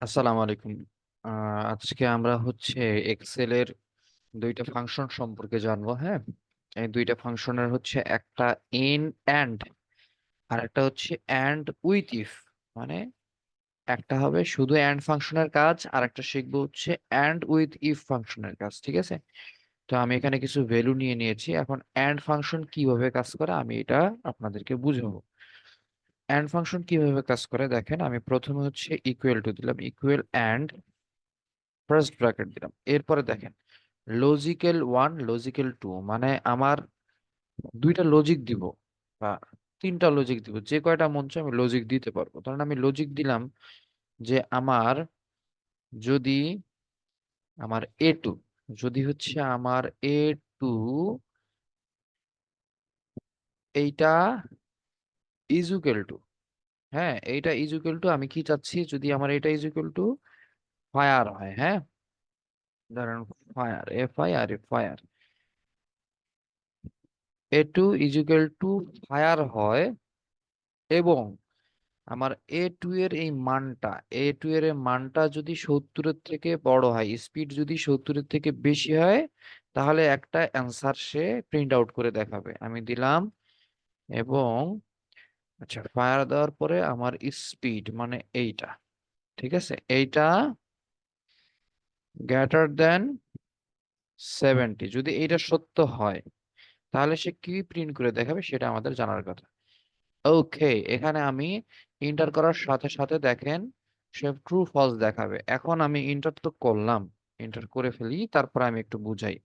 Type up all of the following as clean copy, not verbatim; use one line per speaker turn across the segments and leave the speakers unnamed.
আসসালামু আলাইকুম। আজকে আমরা হচ্ছে এক্সেলের দুইটা ফাংশন সম্পর্কে জানবো। হ্যাঁ, এই দুইটা ফাংশনের হচ্ছে একটা ইন অ্যান্ড আর একটা হচ্ছে অ্যান্ড উইথ ইফ। মানে একটা হবে শুধু অ্যান্ড ফাংশনের কাজ, আর একটা শিখবো হচ্ছে অ্যান্ড উইথ ইফ ফাংশনের কাজ। ঠিক আছে, তো আমি এখানে কিছু ভ্যালু নিয়ে নিয়েছি। এখন অ্যান্ড ফাংশন কিভাবে কাজ করে আমি এটা আপনাদেরকে বুঝাবো। অ্যান্ড ফাংশন কিভাবে কাজ করে দেখেন, আমি প্রথমে হচ্ছে ইকুয়াল টু দিলাম, ইকুয়াল অ্যান্ড ফার্স্ট ব্র্যাকেট দিলাম। এরপরে দেখেন লজিক্যাল ওয়ান, লজিক্যাল টু, মানে আমার দুইটা লজিক দিব বা তিনটা লজিক দিব, যে কয়টা মন চায় আমি লজিক দিতে পারবো। ধরেন আমি লজিক দিলাম যে যদি আমার এ টু, যদি হচ্ছে আমার এ টু এইটা ইজুকেল টু, হ্যাঁ এইটা ইজুকেল টু, আমি কি চাচ্ছি, যদি আমার এটা ইজুকেল টু ফায়ার হয়। হ্যাঁ, ধরেন fire, F I R F fire, A two equal to fire হয়, এবং আমার এ টু এর এই মানটা, এ টু এর এই মানটা যদি 70-এর থেকে বড় হয়, স্পিড যদি 70-এর থেকে বেশি হয়, তাহলে একটা অ্যান্সার সে প্রিন্ট আউট করে দেখাবে। আমি দিলাম, এবং আচ্ছা ফায়ার দেওয়ার পরে আমার স্পিড মানে এইটা, ঠিক আছে, এইটা গ্রেটার দেন 70, যদি এইটা সত্য হয় তাহলে সে কি প্রিন্ট করে দেখাবে সেটা আমাদের জানার কথা। ওকে, এখানে আমি ইন্টার করার সাথে সাথে দেখেন সে ট্রু ফলস দেখাবে। এখন আমি ইন্টার তো করলাম, ইন্টার করে ফেলি, তারপর আমি একটু বুঝাই।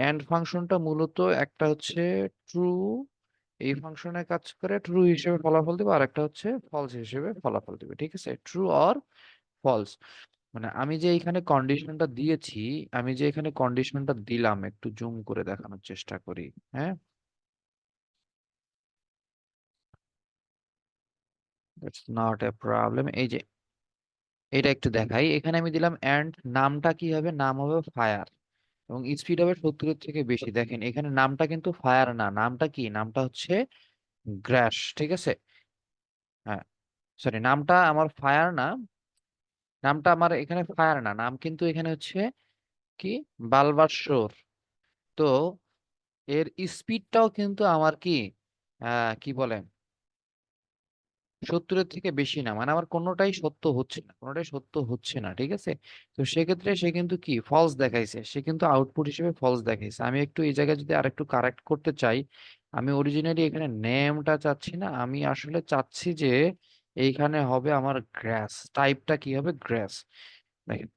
এন্ড ফাংশনটা মূলত একটা হচ্ছে ট্রু, এই ফাংশনে কাজ করে ট্রু হিসেবে ফলাফল দিবে, আর একটা হচ্ছে ফলস হিসেবে ফলাফল দিবে। ঠিক আছে, ট্রু অর ফলস, মানে আমি যে এখানে কন্ডিশনটা দিয়েছি, আমি যে এখানে কন্ডিশনটা দিলাম, একটু জুম করে দেখানোর চেষ্টা করি। হ্যাঁ, দ্যাটস নট এ প্রবলেম। এই যে এটা একটু দেখাই, এখানে আমি দিলাম এন্ড, নামটা কি হবে, নাম হবে ফায়ার, এবং স্পিড হবে 70-এর থেকে বেশি। দেখেন এখানে নামটা কিন্তু ফায়ার না, নামটা কি, নামটা হচ্ছে গ্র্যাশ। ঠিক আছে, হ্যাঁ সরি, নামটা আমার ফায়ার না, নামটা আমার এখানে ফায়ার না, নাম কিন্তু এখানে হচ্ছে কি, বালবাসর। তো এর স্পিডটাও কিন্তু আমার কি, কি বলে, 70-এর থেকে বেশি না, মানে আমার কোনোটাই সত্য হচ্ছে না, কোনোটাই সত্য হচ্ছে না। ঠিক আছে, তো সেক্ষেত্রে সে কিন্তু কি ফলস দেখাইছে, সে কিন্তু আউটপুট হিসেবে ফলস দেখাইছে। আমি একটু এই জায়গায় যদি আরেকটু কারেক্ট করতে চাই, আমি অরিজিনালি এখানে নেমটা চাচ্ছি না, আমি আসলে চাচ্ছি যে এইখানে হবে আমার গ্রাস, টাইপটা কি হবে, গ্রাস। দেখেন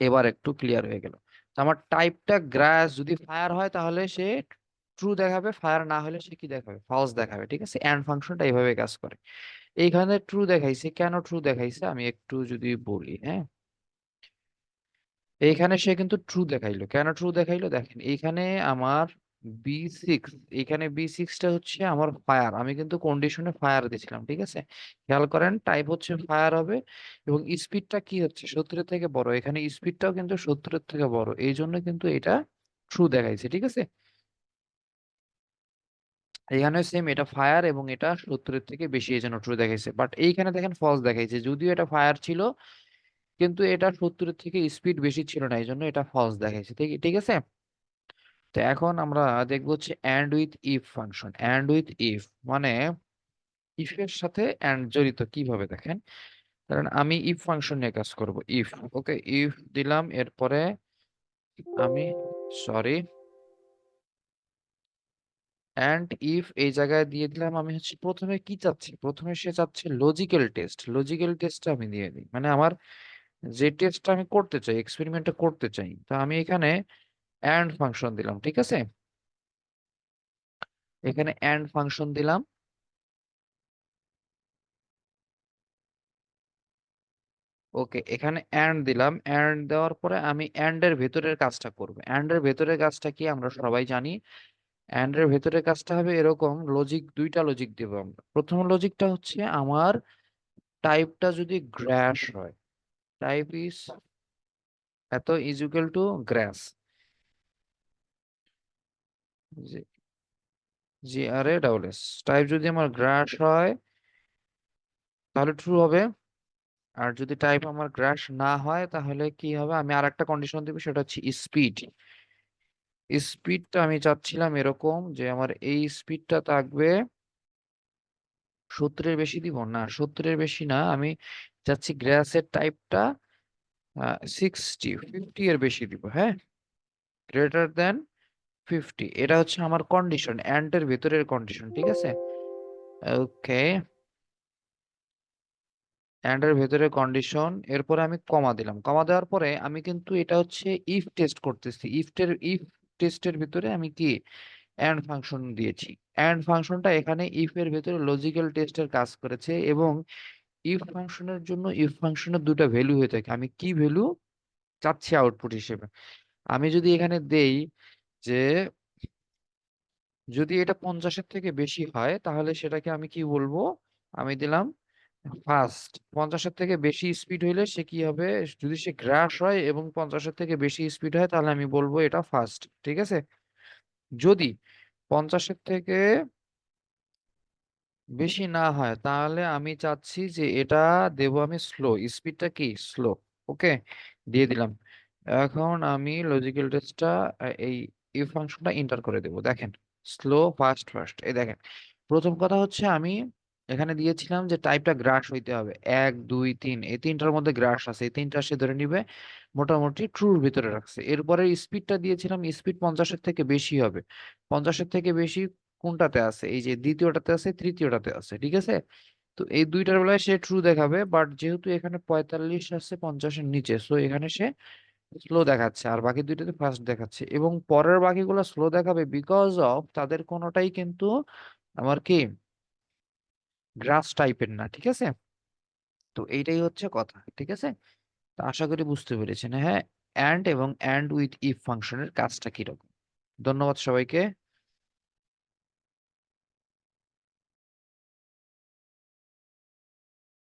এবার একটু ক্লিয়ার হয়ে গেল। তো আমার টাইপটা গ্রাস যদি ফায়ার হয় তাহলে সে ট্রু দেখাবে, ফায়ার না হলে সে কি দেখাবে, ফলস দেখাবে। ঠিক আছে, এন্ড ফাংশনটা এইভাবে কাজ করে। এইখানে ট্রু দেখাইছে, কেন ট্রু দেখাইছে আমি একটু যদি বলি। হ্যাঁ, এইখানে সে কিন্তু ট্রু দেখাইলো, কেন ট্রু দেখাইলো দেখেন, এইখানে আমার বি6, এইখানে বি6টা হচ্ছে আমার ফায়ার, আমি কিন্তু কন্ডিশনে ফায়ার দিছিলাম। ঠিক আছে, খেয়াল করেন টাইপ হচ্ছে ফায়ার হবে, এবং স্পিডটা কি হচ্ছে 70-এর থেকে বড়, এখানে স্পিডটাও কিন্তু 70-এর থেকে বড়, এই জন্য কিন্তু এটা ট্রু দেখাইছে। ঠিক আছে, এখানে সেম, এটা ফায়ার এবং এটা 70-এর থেকে বেশি, এই জন্য ট্রু দেখাইছে। বাট এইখানে দেখেন ফলস দেখাইছে, যদিও এটা ফায়ার ছিল কিন্তু এটা 70-এর থেকে স্পিড বেশি ছিল না, এই জন্য এটা ফলস দেখাইছে। ঠিক ঠিক আছে, তো এখন আমরা দেখবো হচ্ছে and with if function. And with if মানে ইফ এর সাথে এন্ড জড়িত কিভাবে দেখেন, কারণ আমি ইফ ফাংশন নিয়ে কাজ করব। ইফ, ওকে, ইফ দিলাম, এরপরে আমি সরি এন্ড ইফ এই জায়গায় দিয়ে দিলাম। আমি হচ্ছে প্রথমে কি চাচ্ছি, প্রথমে সে চাচ্ছে লজিক্যাল টেস্ট, লজিক্যাল টেস্টটা আমি দিয়ে দিই, মানে আমার যে টেস্টটা আমি করতে চাই, এক্সপেরিমেন্টটা করতে চাই, তো আমি এখানে এন্ড ফাংশন দিলাম। ঠিক আছে, এখানে এন্ড ফাংশন দিলাম। ওকে, এখানে এন্ড দিলাম, এন্ড দেওয়ার পরে আমি এন্ড এর ভেতরের কাজটা করব। এন্ড এর ভেতরের কাজটা কি আমরা সবাই জানি, এন্ড এর ভেতরের কাজটা হবে এরকম, লজিক দুইটা লজিক দেব আমরা। প্রথম লজিকটা হচ্ছে আমার টাইপটা যদি গ্র্যাশ হয়, টাইপ ইজ এত is equal to grass, G R A double S, type যদি আমার গ্র্যাশ হয় তাহলে ট্রু হবে। আর যদি টাইপ আমার গ্রাস না হয় তাহলে কি হবে, আমি আর একটা কন্ডিশন দিব, সেটা হচ্ছে স্পিড। স্পিডটা আমি চাচ্ছিলাম এরকম যে আমার এই স্পিডটা থাকবে 70-এর বেশি দিব না, 70-এর বেশি না, আমি চাচ্ছি গ্রাসের টাইপটা 50 এর বেশি দিব, হ্যাঁ, গ্রেটার দেন 50। এটা হচ্ছে আমার কন্ডিশন, এন্ড এর ভেতরের কন্ডিশন, ঠিক আছে। ওকে, এন্ড এর ভেতরে কন্ডিশন, এরপরে আমি কমা দিলাম, কমা দেওয়ার পরে আমি কিন্তু এটা হচ্ছে ইফ টেস্ট করতেছি, ইফ টেস্টের ভিতরে আমি কি এন্ড ফাংশন দিয়েছি। এন্ড ফাংশনটা এখানে ইফ এর ভেতরে লজিক্যাল টেস্টের কাজ করেছে, এবং ইফ ফাংশনের জন্য ইফ ফাংশনের দুটো ভ্যালু হয়ে থাকে, আমি কি ভ্যালু চাচ্ছি আউটপুট হিসেবে। আমি যদি এখানে দেই যে যদি এটা 50-এর থেকে বেশি হয় তাহলে সেটাকে আমি কি বলবো, আমি দিলাম ফার্স্ট। 50-এর থেকে বেশি স্পিড হইলে সে কি হবে, যদি সে গ্রাস হয় এবং 50-এর থেকে বেশি স্পিড হয় তাহলে আমি বলবো এটা ফার্স্ট, ঠিক আছে। যদি 50-এর থেকে বেশি না হয় তাহলে আমি চাচ্ছি যে এটা দেব আমি স্লো, স্পিডটা কি স্লো। ওকে, দিয়ে দিলাম। এখন আমি লজিক্যাল টেস্টটা এই ইফ ফাংশনটা এন্টার করে দেব, দেখেন স্লো ফাস্ট ফাস্ট, এই দেখেন প্রথম কথা হচ্ছে আমি এখানে দিয়েছিলাম যে টাইপটা গ্রাস হইতে হবে, 1 2 3, এই তিনটার মধ্যে গ্রাস আছে, এই তিনটা সে ধরে নিবে, মোটামুটি ট্রুর ভিতরে রাখছে। এরপরে স্পিডটা দিয়েছিলাম স্পিড 50-এর থেকে বেশি হবে, 50-এর থেকে বেশি কোনটাতে আছে, এই যে দ্বিতীয়টাতে আছে, তৃতীয়টাতে আছে, ঠিক আছে। তো এই দুইটার বেলায় সে ট্রু দেখাবে, বাট যেহেতু এখানে 45 আছে 50-এর নিচে, সো এখানে সে স্লো দেখাচ্ছে, আর বাকি দুইটাতে ফাস্ট দেখাচ্ছে, এবং পরের বাকিগুলো স্লো দেখাবে বিকজ অফ তাদের কোনোটাই কিন্তু আমার কি গ্রাস টাইপের না, ঠিক আছে। তো এইটাই হচ্ছে কথা, ঠিক আছে। তো আশা করি বুঝতে পেরেছেন, হ্যাঁ। অ্যান্ড এবং অ্যান্ড উইথ ইফ ফাংশনের কাজটা কিরকম। ধন্যবাদ সবাইকে।